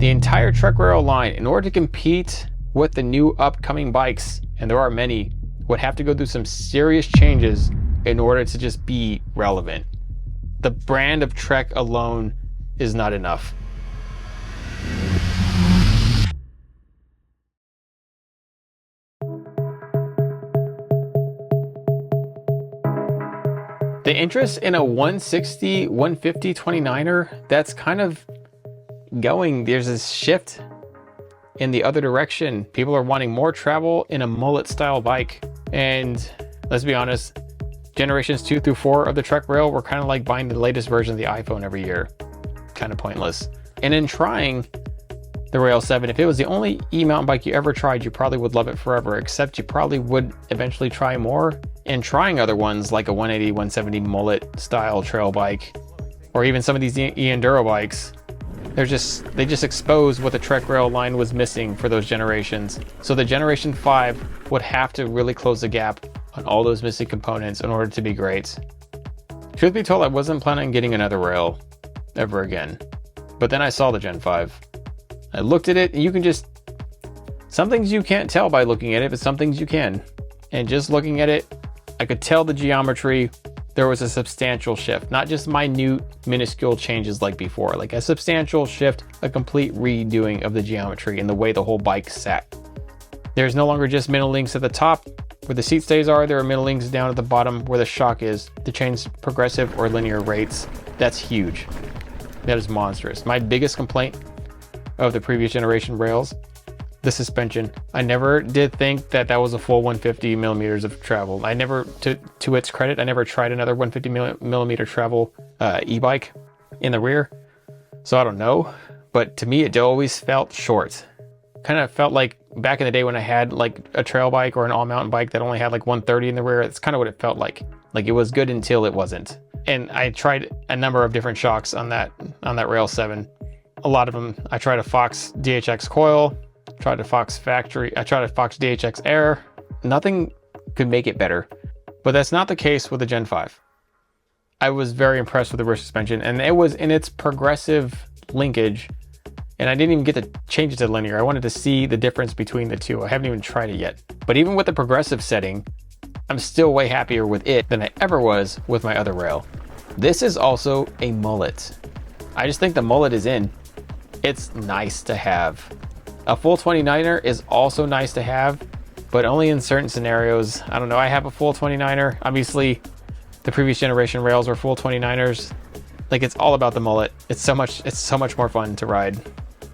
The entire Trek Rail line, in order to compete with the new upcoming bikes, and there are many, would have to go through some serious changes in order to just be relevant. The brand of Trek alone is not enough. The interest in a 160, 150 29er, that's kind of going. There's this shift in the other direction. People are wanting more travel in a mullet style bike. And let's be honest, generations 2 through 4 of the Trek Rail were kind of like buying the latest version of the iPhone every year. Kind of pointless. And in trying the Rail 7, if it was the only e-mountain bike you ever tried, you probably would love it forever, except you probably would eventually try more. And trying other ones like a 180, 170 mullet style trail bike, or even some of these e-enduro bikes, they just expose what the Trek Rail line was missing for those generations. So the Generation 5 would have to really close the gap on all those missing components in order to be great. Truth be told, I wasn't planning on getting another rail ever again. But then I saw the Gen 5. I looked at it, and you can just... Some things you can't tell by looking at it, but some things you can. And just looking at it, I could tell the geometry. There was a substantial shift, not just minute, minuscule changes like before, like a substantial shift, a complete redoing of the geometry and the way the whole bike sat. There's no longer just middle links at the top where the seat stays are, there are middle links down at the bottom where the shock is to change progressive or linear rates. That's huge. That is monstrous. My biggest complaint of the previous generation rails, the suspension. I never did think that that was a full 150 millimeters of travel. I never, to its credit, I never tried another 150 millimeter travel e-bike in the rear. So I don't know, but to me, it always felt short. Kind of felt like back in the day when I had like a trail bike or an all mountain bike that only had like 130 in the rear. It's kind of what it felt like. Like it was good until it wasn't. And I tried a number of different shocks on that Rail 7. A lot of them, I tried a Fox DHX coil, tried a Fox factory, I tried a Fox DHX Air. Nothing could make it better, but that's not the case with the Gen 5. I was very impressed with the rear suspension, and it was in its progressive linkage, and I didn't even get to change it to linear. I wanted to see the difference between the two. I haven't even tried it yet. But even with the progressive setting, I'm still way happier with it than I ever was with my other rail. This is also a mullet. I just think the mullet is in. It's nice to have. A full 29er is also nice to have, but only in certain scenarios. I don't know, I have a full 29er. Obviously, the previous generation rails were full 29ers. Like, it's all about the mullet. It's so much more fun to ride.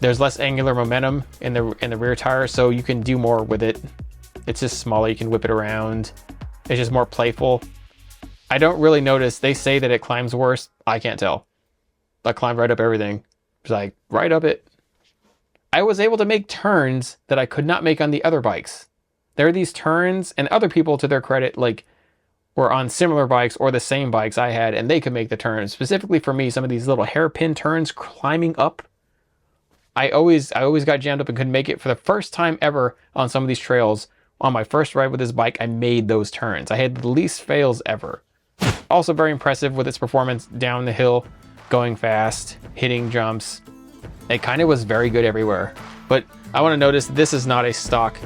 There's less angular momentum in the rear tire, so you can do more with it. It's just smaller, you can whip it around. It's just more playful. I don't really notice, they say that it climbs worse. I can't tell. I climbed right up everything. It's like, right up it. I was able to make turns that I could not make on the other bikes. There are these turns, and other people, to their credit, like, were on similar bikes or the same bikes I had, and they could make the turns. Specifically for me, some of these little hairpin turns climbing up. I always got jammed up and couldn't make it. For the first time ever on some of these trails, on my first ride with this bike, I made those turns. I had the least fails ever. Also very impressive with its performance down the hill, going fast, hitting jumps. It kind of was very good everywhere. But I want to notice this is not a stock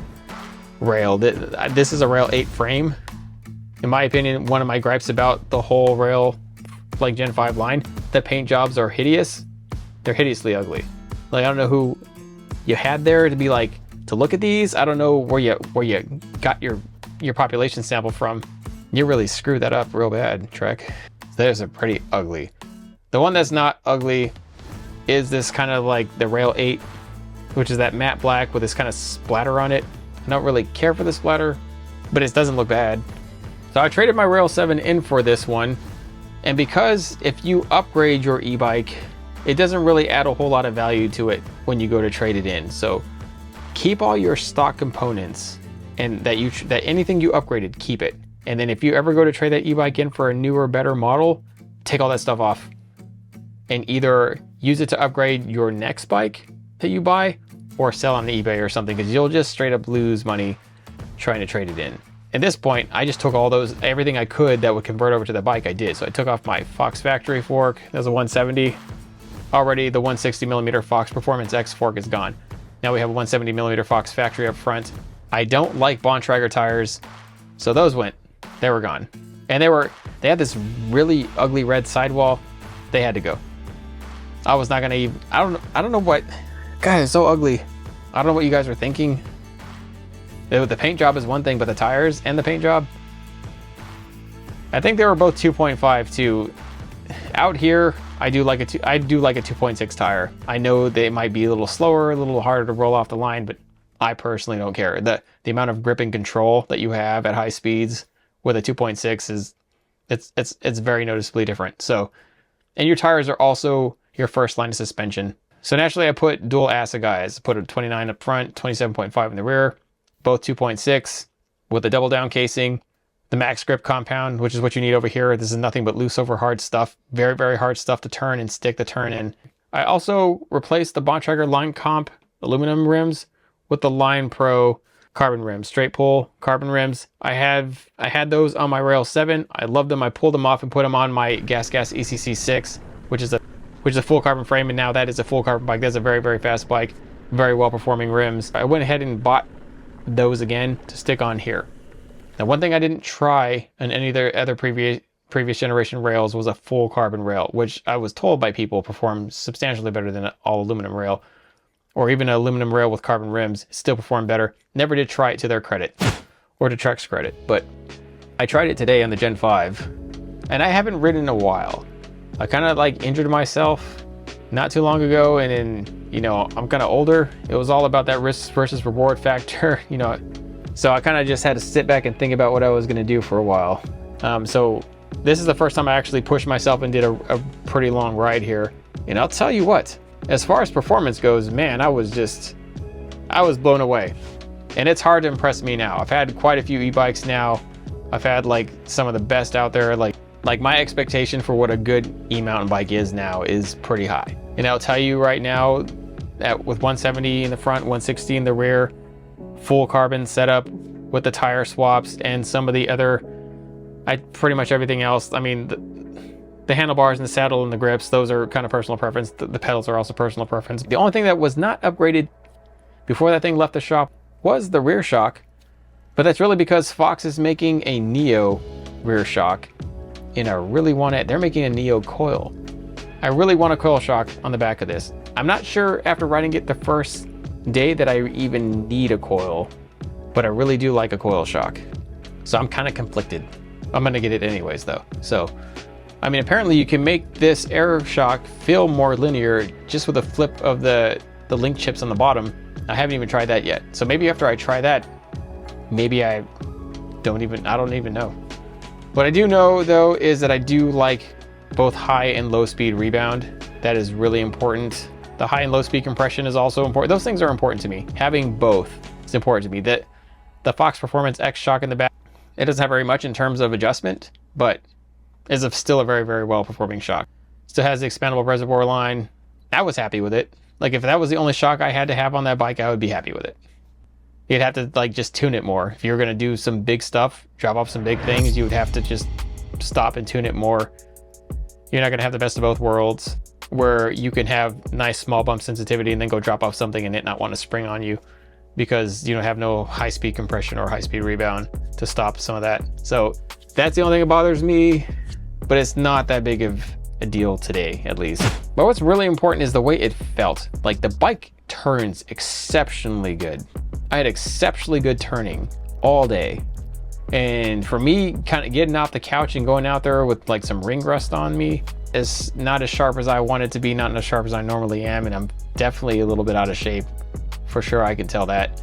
rail. This is a Rail 8 frame. In my opinion, one of my gripes about the whole Rail, like Gen 5 line, the paint jobs are hideous. They're hideously ugly. Like, I don't know who you had there to be like, to look at these. I don't know where you got your population sample from. You really screwed that up real bad, Trek. Those are pretty ugly. The one that's not ugly is this kind of like the Rail 8, which is that matte black with this kind of splatter on it. I don't really care for the splatter, but it doesn't look bad. So I traded my Rail 7 in for this one. And because if you upgrade your e-bike, it doesn't really add a whole lot of value to it when you go to trade it in. So keep all your stock components, and that anything you upgraded, keep it. And then if you ever go to trade that e-bike in for a newer, better model, take all that stuff off and either use it to upgrade your next bike that you buy or sell on eBay or something, because you'll just straight up lose money trying to trade it in. At this point, I just took everything I could that would convert over to the bike, I did. So I took off my Fox factory fork. That was a 170. already the 160 millimeter Fox Performance X fork is gone. Now we have a 170 millimeter Fox factory up front. I don't like Bontrager tires, so those went. They were gone. And they had this really ugly red sidewall. They had to go. I was not gonna even, I don't know what, God, it's so ugly. I don't know what you guys were thinking. The paint job is one thing, but the tires and the paint job, I think they were both 2.5 too. Out here, I do like a 2.6 tire. I know they might be a little slower, a little harder to roll off the line, but I personally don't care. The amount of grip and control that you have at high speeds with a 2.6 is, it's very noticeably different. So, and your tires are also your first line of suspension. So naturally I put dual Assegais. I put a 29 up front, 27.5 in the rear, both 2.6 with a double down casing, the max grip compound, which is what you need over here. This is nothing but loose over hard stuff. Very, very hard stuff to turn and stick the turn in. I also replaced the Bontrager Line Comp aluminum rims with the Line Pro carbon rims, straight pull carbon rims. I had those on my Rail 7. I loved them. I pulled them off and put them on my Gas ECC 6, which is a full carbon frame, and now that is a full carbon bike. That's a very, very fast bike, very well performing rims. I went ahead and bought those again to stick on here. Now, one thing I didn't try on any of the other previous generation rails was a full carbon rail, which I was told by people performed substantially better than an all aluminum rail, or even an aluminum rail with carbon rims still performed better. Never did try it to their credit, or to Trek's credit, but I tried it today on the Gen 5, and I haven't ridden in a while. I kind of like injured myself not too long ago, and then, you know, I'm kind of older. It was all about that risk versus reward factor, you know. So I kind of just had to sit back and think about what I was going to do for a while. So this is the first time I actually pushed myself and did a pretty long ride here. And I'll tell you what, as far as performance goes, man, I was blown away. And it's hard to impress me now. I've had quite a few e-bikes now. I've had like some of the best out there. Like my expectation for what a good e-mountain bike is now is pretty high. And I'll tell you right now that with 170 in the front, 160 in the rear, full carbon setup with the tire swaps and some of the other, pretty much everything else. I mean, the handlebars and the saddle and the grips, those are kind of personal preference. The pedals are also personal preference. The only thing that was not upgraded before that thing left the shop was the rear shock, but that's really because Fox is making a Neo rear shock, and I really want it. They're making a Neo coil. I really want a coil shock on the back of this. I'm not sure after riding it the first day that I even need a coil, but I really do like a coil shock. So I'm kind of conflicted. I'm gonna get it anyways though. So, I mean, apparently you can make this air shock feel more linear just with a flip of the link chips on the bottom. I haven't even tried that yet. So maybe after I try that, maybe I don't even know. What I do know though is that I do like both high and low speed rebound. That is really important. The high and low speed compression is also important. Those things are important to me. Having both is important to me. The Fox Performance X shock in the back, it doesn't have very much in terms of adjustment, but is still a very, very well performing shock. Still has the expandable reservoir line. I was happy with it. Like if that was the only shock I had to have on that bike, I would be happy with it. You'd have to like just tune it more. If you were gonna do some big stuff, drop off some big things, you would have to just stop and tune it more. You're not gonna have the best of both worlds, where you can have nice small bump sensitivity and then go drop off something and it not want to spring on you because you don't have no high speed compression or high speed rebound to stop some of that. So that's the only thing that bothers me, but it's not that big of a deal today, at least. But what's really important is the way it felt. Like the bike turns exceptionally good. I had exceptionally good turning all day. And for me, kind of getting off the couch and going out there with like some ring rust on me, is not as sharp as I want it to be, not as sharp as I normally am, and I'm definitely a little bit out of shape. For sure, I can tell that.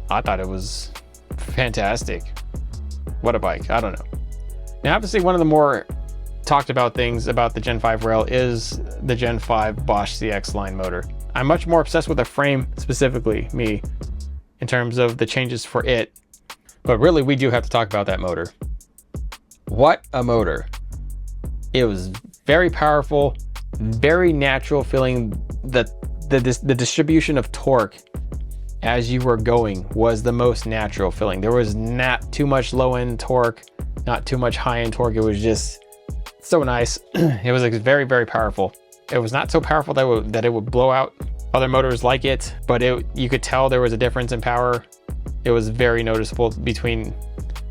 I thought it was fantastic. What a bike, I don't know. Now, obviously, one of the more talked about things about the Gen 5 rail is the Gen 5 Bosch CX line motor. I'm much more obsessed with the frame, specifically me, in terms of the changes for it. But really, we do have to talk about that motor. What a motor. It was very powerful, very natural feeling. The distribution of torque as you were going was the most natural feeling. There was not too much low end torque, not too much high end torque. It was just so nice. It was like very, very powerful. It was not so powerful that it would blow out other motors like it, but you could tell there was a difference in power. It was very noticeable between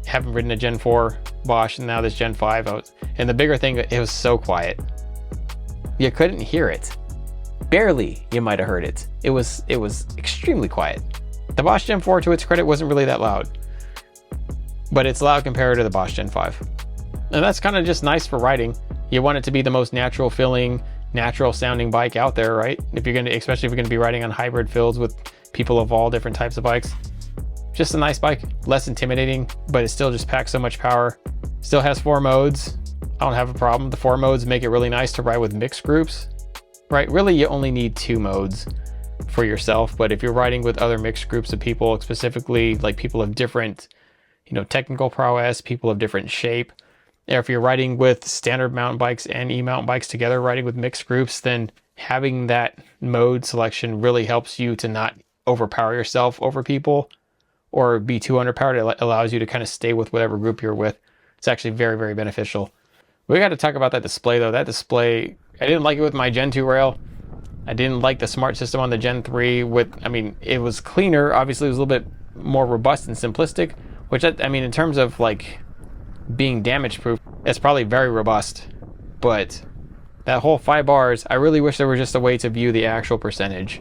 having ridden a Gen 4 Bosch and now this Gen 5. And the bigger thing, it was so quiet. You couldn't hear it. Barely, you might have heard it. It was extremely quiet. The Bosch Gen 4, to its credit, wasn't really that loud, but it's loud compared to the Bosch Gen 5. And that's kind of just nice for riding. You want it to be the most natural feeling, natural sounding bike out there, right? Especially if you're gonna be riding on hybrid fields with people of all different types of bikes. Just a nice bike, less intimidating, but it still just packs so much power. Still has 4 modes. I don't have a problem. The 4 modes make it really nice to ride with mixed groups, right? Really, you only need 2 modes for yourself, but if you're riding with other mixed groups of people, specifically like people of different, technical prowess, people of different shape, or if you're riding with standard mountain bikes and e-mountain bikes together, riding with mixed groups, then having that mode selection really helps you to not overpower yourself over people or be too underpowered. It allows you to kind of stay with whatever group you're with. It's actually very, very beneficial. We got to talk about that display though. That display, I didn't like it with my Gen 2 rail. I didn't like the smart system on the Gen 3 it was cleaner. Obviously it was a little bit more robust and simplistic, which in terms of like being damage proof, it's probably very robust, but that whole 5 bars, I really wish there was just a way to view the actual percentage.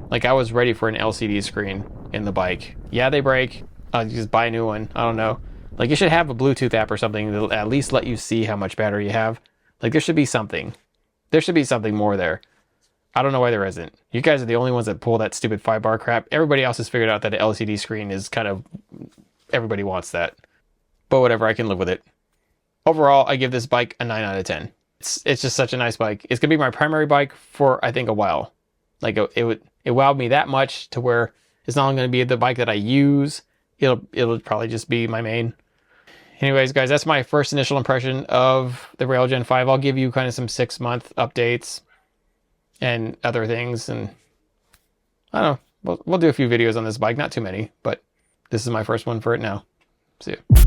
Like I was ready for an LCD screen in the bike. Yeah, they break. I'll just buy a new one. I don't know. Like you should have a Bluetooth app or something that'll at least let you see how much battery you have. Like there should be something. There should be something more there. I don't know why there isn't. You guys are the only ones that pull that stupid 5 bar crap. Everybody else has figured out that an LCD screen is kind of, everybody wants that. But whatever, I can live with it. Overall, I give this bike a 9 out of 10. It's just such a nice bike. It's gonna be my primary bike for I think a while. Like it wowed me that much to where it's not only gonna be the bike that I use, it'll probably just be my main. Anyways, guys, that's my first initial impression of the Rail Gen 5. I'll give you kind of some 6-month updates and other things, and I don't know, we'll do a few videos on this bike, not too many, but this is my first one for it now. See ya.